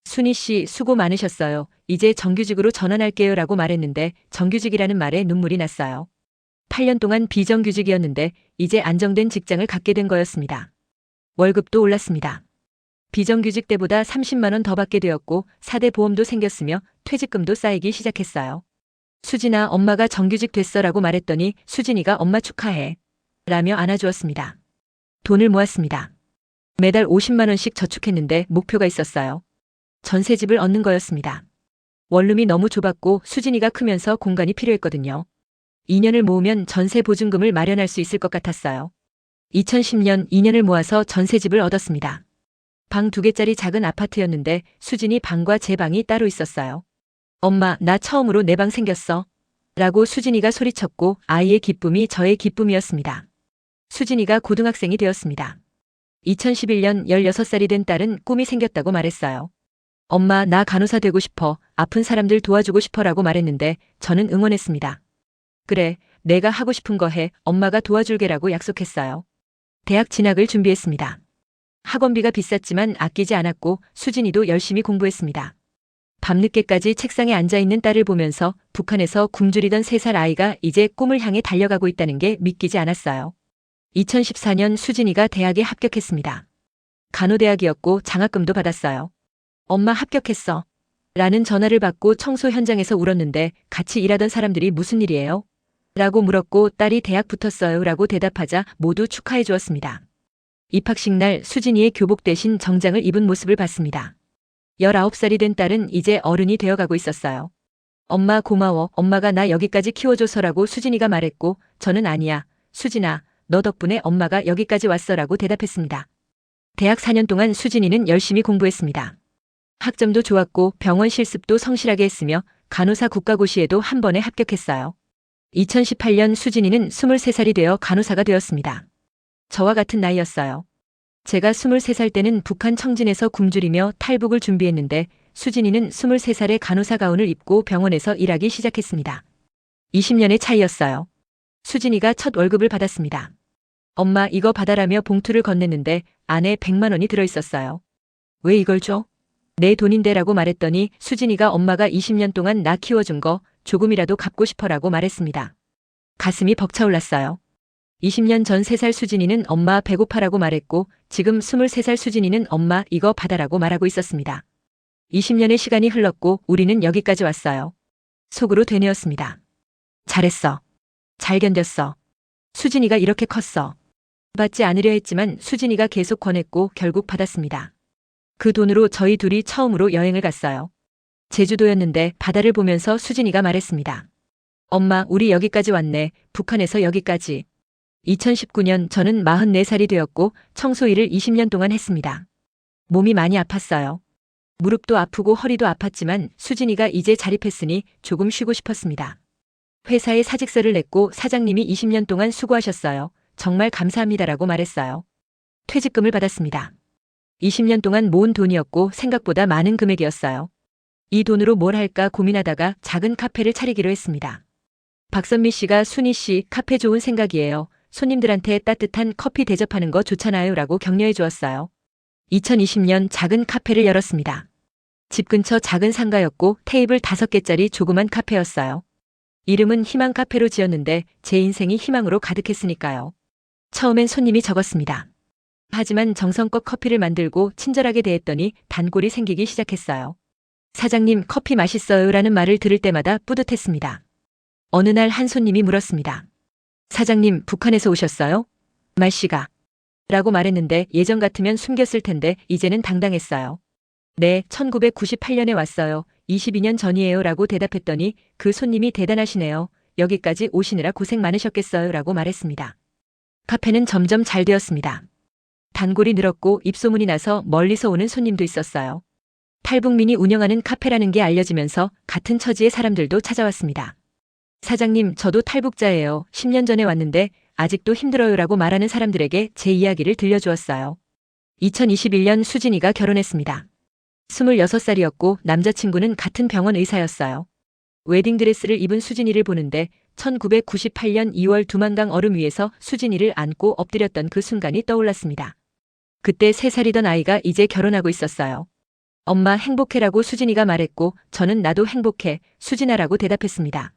순희 씨, 수고 많으셨어요. 이제 정규직으로 전환할게요 라고 말했는데 정규직이라는 말에 눈물이 났어요. 8년 동안 비정규직이었는데 이제 안정된 직장을 갖게 된 거였습니다. 월급도 올랐습니다. 비정규직 때보다 30만 원 더 받게 되었고 4대 보험도 생겼으며 퇴직금도 쌓이기 시작했어요. 수진아, 엄마가 정규직 됐어 라고 말했더니 수진이가 엄마 축하해 라며 안아주었습니다. 돈을 모았습니다. 매달 50만 원씩 저축했는데 목표가 있었어요. 전셋집을 얻는 거였습니다. 원룸이 너무 좁았고 수진이가 크면서 공간이 필요했거든요. 2년을 모으면 전세 보증금을 마련할 수 있을 것 같았어요. 2010년 2년을 모아서 전세집을 얻었습니다. 방 2개짜리 작은 아파트였는데 수진이 방과 제 방이 따로 있었어요. 엄마, 나 처음으로 내 방 생겼어. 라고 수진이가 소리쳤고 아이의 기쁨이 저의 기쁨이었습니다. 수진이가 고등학생이 되었습니다. 2011년 16살이 된 딸은 꿈이 생겼다고 말했어요. 엄마, 나 간호사 되고 싶어. 아픈 사람들 도와주고 싶어 라고 말했는데 저는 응원했습니다. 그래, 내가 하고 싶은 거 해. 엄마가 도와줄게라고 약속했어요. 대학 진학을 준비했습니다. 학원비가 비쌌지만 아끼지 않았고 수진이도 열심히 공부했습니다. 밤늦게까지 책상에 앉아있는 딸을 보면서 북한에서 굶주리던 3살 아이가 이제 꿈을 향해 달려가고 있다는 게 믿기지 않았어요. 2014년 수진이가 대학에 합격했습니다. 간호대학이었고 장학금도 받았어요. 엄마 합격했어. 라는 전화를 받고 청소 현장에서 울었는데 같이 일하던 사람들이 무슨 일이에요? 라고 물었고 딸이 대학 붙었어요 라고 대답하자 모두 축하해 주었습니다. 입학식 날 수진이의 교복 대신 정장을 입은 모습을 봤습니다. 19살이 된 딸은 이제 어른이 되어가고 있었어요. 엄마 고마워. 엄마가 나 여기까지 키워줘서라고 수진이가 말했고 저는 아니야. 수진아, 너 덕분에 엄마가 여기까지 왔어라고 대답했습니다. 대학 4년 동안 수진이는 열심히 공부했습니다. 학점도 좋았고 병원 실습도 성실하게 했으며 간호사 국가고시에도 한 번에 합격했어요. 2018년 수진이는 23살이 되어 간호사가 되었습니다. 저와 같은 나이였어요. 제가 23살 때는 북한 청진에서 굶주리며 탈북을 준비했는데 수진이는 23살에 간호사 가운을 입고 병원에서 일하기 시작했습니다. 20년의 차이였어요. 수진이가 첫 월급을 받았습니다. 엄마 이거 받아라며 봉투를 건넸는데 안에 100만 원이 들어있었어요. 왜 이걸 줘? 내 돈인데 라고 말했더니 수진이가 엄마가 20년 동안 나 키워준 거 조금이라도 갚고 싶어라고 말했습니다. 가슴이 벅차올랐어요. 20년 전 3살 수진이는 엄마 배고파라고 말했고 지금 23살 수진이는 엄마 이거 받아라고 말하고 있었습니다. 20년의 시간이 흘렀고 우리는 여기까지 왔어요. 속으로 되뇌었습니다. 잘했어. 잘 견뎠어. 수진이가 이렇게 컸어. 받지 않으려 했지만 수진이가 계속 권했고 결국 받았습니다. 그 돈으로 저희 둘이 처음으로 여행을 갔어요. 제주도였는데 바다를 보면서 수진이가 말했습니다. 엄마, 우리 여기까지 왔네. 북한에서 여기까지. 2019년 저는 44살이 되었고 청소 일을 20년 동안 했습니다. 몸이 많이 아팠어요. 무릎도 아프고 허리도 아팠지만 수진이가 이제 자립했으니 조금 쉬고 싶었습니다. 회사에 사직서를 냈고 사장님이 20년 동안 수고하셨어요. 정말 감사합니다라고 말했어요. 퇴직금을 받았습니다. 20년 동안 모은 돈이었고 생각보다 많은 금액이었어요. 이 돈으로 뭘 할까 고민하다가 작은 카페를 차리기로 했습니다. 박선미 씨가 순희 씨 카페 좋은 생각이에요. 손님들한테 따뜻한 커피 대접하는 거 좋잖아요 라고 격려해 주었어요. 2020년 작은 카페를 열었습니다. 집 근처 작은 상가였고 테이블 5개짜리 조그만 카페였어요. 이름은 희망 카페로 지었는데 제 인생이 희망으로 가득했으니까요. 처음엔 손님이 적었습니다. 하지만 정성껏 커피를 만들고 친절하게 대했더니 단골이 생기기 시작했어요. 사장님 커피 맛있어요 라는 말을 들을 때마다 뿌듯했습니다. 어느 날 한 손님이 물었습니다. 사장님 북한에서 오셨어요? 말씨가 라고 말했는데 예전 같으면 숨겼을 텐데 이제는 당당했어요. 네, 1998년에 왔어요. 22년 전이에요 라고 대답했더니 그 손님이 대단하시네요. 여기까지 오시느라 고생 많으셨겠어요 라고 말했습니다. 카페는 점점 잘 되었습니다. 단골이 늘었고 입소문이 나서 멀리서 오는 손님도 있었어요. 탈북민이 운영하는 카페라는 게 알려지면서 같은 처지의 사람들도 찾아왔습니다. 사장님, 저도 탈북자예요. 10년 전에 왔는데 아직도 힘들어요 라고 말하는 사람들에게 제 이야기를 들려주었어요. 2021년 수진이가 결혼했습니다. 26살이었고 남자친구는 같은 병원 의사였어요. 웨딩드레스를 입은 수진이를 보는데 1998년 2월 두만강 얼음 위에서 수진이를 안고 엎드렸던 그 순간이 떠올랐습니다. 그때 3살이던 아이가 이제 결혼하고 있었어요. 엄마 행복해라고 수진이가 말했고 저는 나도 행복해, 수진아라고 대답했습니다.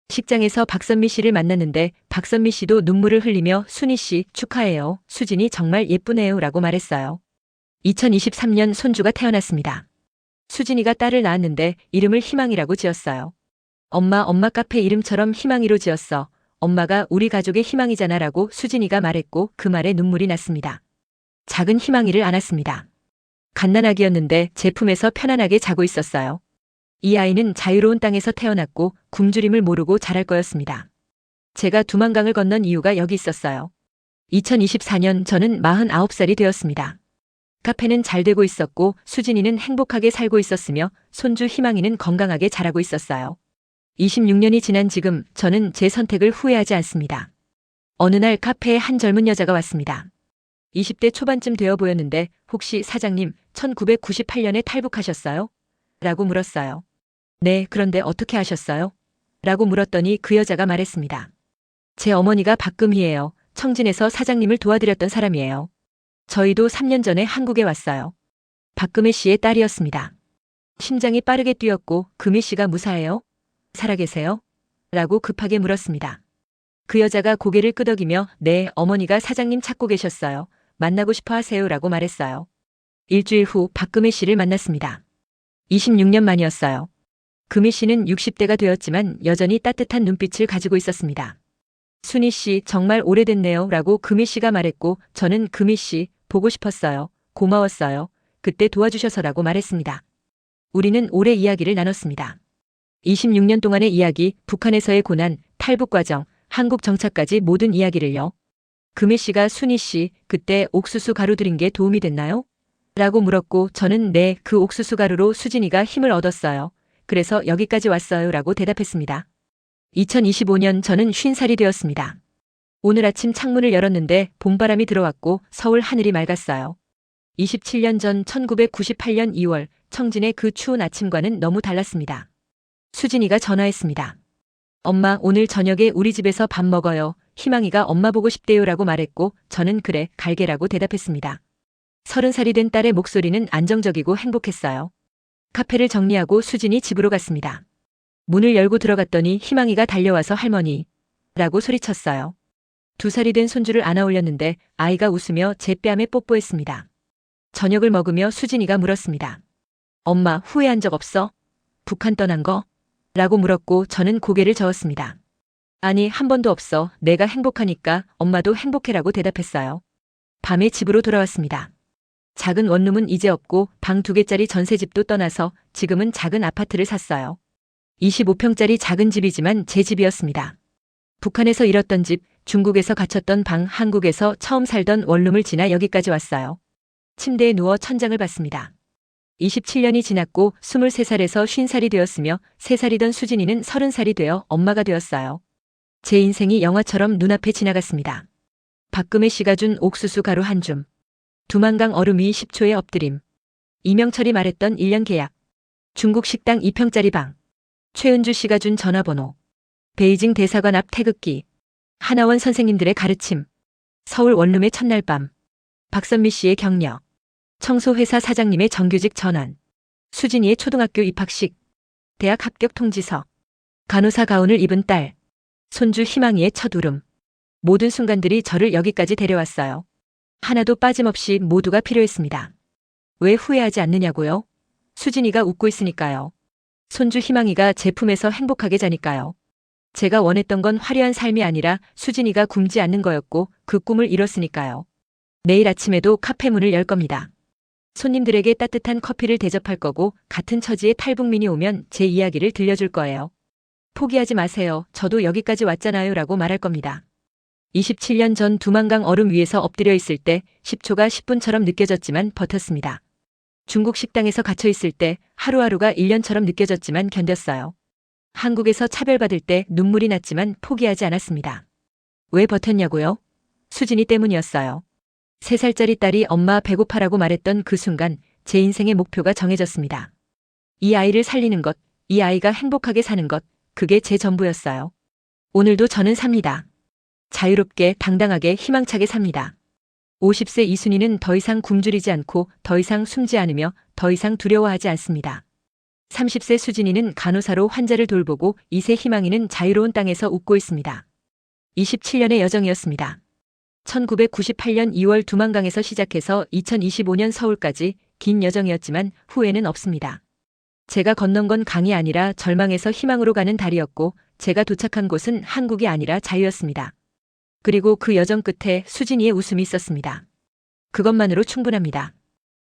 식장에서 박선미 씨를 만났는데 박선미 씨도 눈물을 흘리며 순희 씨 축하해요. 수진이 정말 예쁘네요 라고 말했어요. 2023년 손주가 태어났습니다. 수진이가 딸을 낳았는데 이름을 희망이라고 지었어요. 엄마 카페 이름처럼 희망이로 지었어. 엄마가 우리 가족의 희망이잖아 라고 수진이가 말했고 그 말에 눈물이 났습니다. 작은 희망이를 안았습니다. 갓난아기였는데 제품에서 편안하게 자고 있었어요. 이 아이는 자유로운 땅에서 태어났고 굶주림을 모르고 자랄 거였습니다. 제가 두만강을 건넌 이유가 여기 있었어요. 2024년 저는 49살이 되었습니다. 카페는 잘 되고 있었고 수진이는 행복하게 살고 있었으며 손주 희망이는 건강하게 자라고 있었어요. 26년이 지난 지금 저는 제 선택을 후회하지 않습니다. 어느 날 카페에 한 젊은 여자가 왔습니다. 20대 초반쯤 되어 보였는데 혹시 사장님 1998년에 탈북하셨어요? 라고 물었어요. 네, 그런데 어떻게 하셨어요? 라고 물었더니 그 여자가 말했습니다. 제 어머니가 박금희예요. 청진에서 사장님을 도와드렸던 사람이에요. 저희도 3년 전에 한국에 왔어요. 박금희 씨의 딸이었습니다. 심장이 빠르게 뛰었고 금희 씨가 무사해요? 살아계세요? 라고 급하게 물었습니다. 그 여자가 고개를 끄덕이며 네, 어머니가 사장님 찾고 계셨어요. 만나고 싶어 하세요 라고 말했어요. 일주일 후 박금희 씨를 만났습니다. 26년 만이었어요. 금희 씨는 60대가 되었지만 여전히 따뜻한 눈빛을 가지고 있었습니다. 순희 씨 정말 오래됐네요 라고 금희 씨가 말했고 저는 금희 씨 보고 싶었어요. 고마웠어요. 그때 도와주셔서라고 말했습니다. 우리는 오래 이야기를 나눴습니다. 26년 동안의 이야기, 북한에서의 고난, 탈북 과정, 한국 정착까지 모든 이야기를요. 금희 씨가 순희 씨 그때 옥수수 가루 드린 게 도움이 됐나요? 라고 물었고 저는 네, 그 옥수수 가루로 수진이가 힘을 얻었어요. 그래서 여기까지 왔어요 라고 대답했습니다. 2025년 저는 50살이 되었습니다. 오늘 아침 창문을 열었는데 봄바람이 들어왔고 서울 하늘이 맑았어요. 27년 전 1998년 2월 청진의 그 추운 아침과는 너무 달랐습니다. 수진이가 전화했습니다. 엄마, 오늘 저녁에 우리 집에서 밥 먹어요. 희망이가 엄마 보고 싶대요 라고 말했고 저는 그래, 갈게라고 대답했습니다. 30살이 된 딸의 목소리는 안정적이고 행복했어요. 카페를 정리하고 수진이 집으로 갔습니다. 문을 열고 들어갔더니 희망이가 달려와서 할머니 라고 소리쳤어요. 2살이 된 손주를 안아 올렸는데 아이가 웃으며 제 뺨에 뽀뽀했습니다. 저녁을 먹으며 수진이가 물었습니다. 엄마, 후회한 적 없어? 북한 떠난 거? 라고 물었고 저는 고개를 저었습니다. 아니, 한 번도 없어. 내가 행복하니까 엄마도 행복해라고 대답했어요. 밤에 집으로 돌아왔습니다. 작은 원룸은 이제 없고 방 2개짜리 전셋집도 떠나서 지금은 작은 아파트를 샀어요. 25평짜리 작은 집이지만 제 집이었습니다. 북한에서 잃었던 집, 중국에서 갇혔던 방, 한국에서 처음 살던 원룸을 지나 여기까지 왔어요. 침대에 누워 천장을 봤습니다. 27년이 지났고 23살에서 50살이 되었으며 3살이던 수진이는 30살이 되어 엄마가 되었어요. 제 인생이 영화처럼 눈앞에 지나갔습니다. 박금혜 씨가 준 옥수수 가루 한 줌. 두만강 얼음 위 10초의 엎드림. 이명철이 말했던 1년 계약. 중국 식당 2평짜리 방. 최은주 씨가 준 전화번호. 베이징 대사관 앞 태극기. 하나원 선생님들의 가르침. 서울 원룸의 첫날 밤. 박선미 씨의 격려. 청소회사 사장님의 정규직 전환. 수진이의 초등학교 입학식. 대학 합격 통지서. 간호사 가운을 입은 딸. 손주 희망이의 첫 울음. 모든 순간들이 저를 여기까지 데려왔어요. 하나도 빠짐없이 모두가 필요했습니다. 왜 후회하지 않느냐고요? 수진이가 웃고 있으니까요. 손주 희망이가 제 품에서 행복하게 자니까요. 제가 원했던 건 화려한 삶이 아니라 수진이가 굶지 않는 거였고 그 꿈을 이뤘으니까요. 내일 아침에도 카페 문을 열 겁니다. 손님들에게 따뜻한 커피를 대접할 거고 같은 처지의 탈북민이 오면 제 이야기를 들려줄 거예요. 포기하지 마세요. 저도 여기까지 왔잖아요. 라고 말할 겁니다. 27년 전 두만강 얼음 위에서 엎드려 있을 때 10초가 10분처럼 느껴졌지만 버텼습니다. 중국 식당에서 갇혀 있을 때 하루하루가 1년처럼 느껴졌지만 견뎠어요. 한국에서 차별받을 때 눈물이 났지만 포기하지 않았습니다. 왜 버텼냐고요? 수진이 때문이었어요. 3살짜리 딸이 엄마 배고파라고 말했던 그 순간 제 인생의 목표가 정해졌습니다. 이 아이를 살리는 것, 이 아이가 행복하게 사는 것, 그게 제 전부였어요. 오늘도 저는 삽니다. 자유롭게, 당당하게, 희망차게 삽니다. 50세 이순희는 더 이상 굶주리지 않고 더 이상 숨지 않으며 더 이상 두려워하지 않습니다. 30세 수진이는 간호사로 환자를 돌보고 2세 희망이는 자유로운 땅에서 웃고 있습니다. 27년의 여정이었습니다. 1998년 2월 두만강에서 시작해서 2025년 서울까지 긴 여정이었지만 후회는 없습니다. 제가 건넌 건 강이 아니라 절망에서 희망으로 가는 다리였고 제가 도착한 곳은 한국이 아니라 자유였습니다. 그리고 그 여정 끝에 수진이의 웃음이 있었습니다. 그것만으로 충분합니다.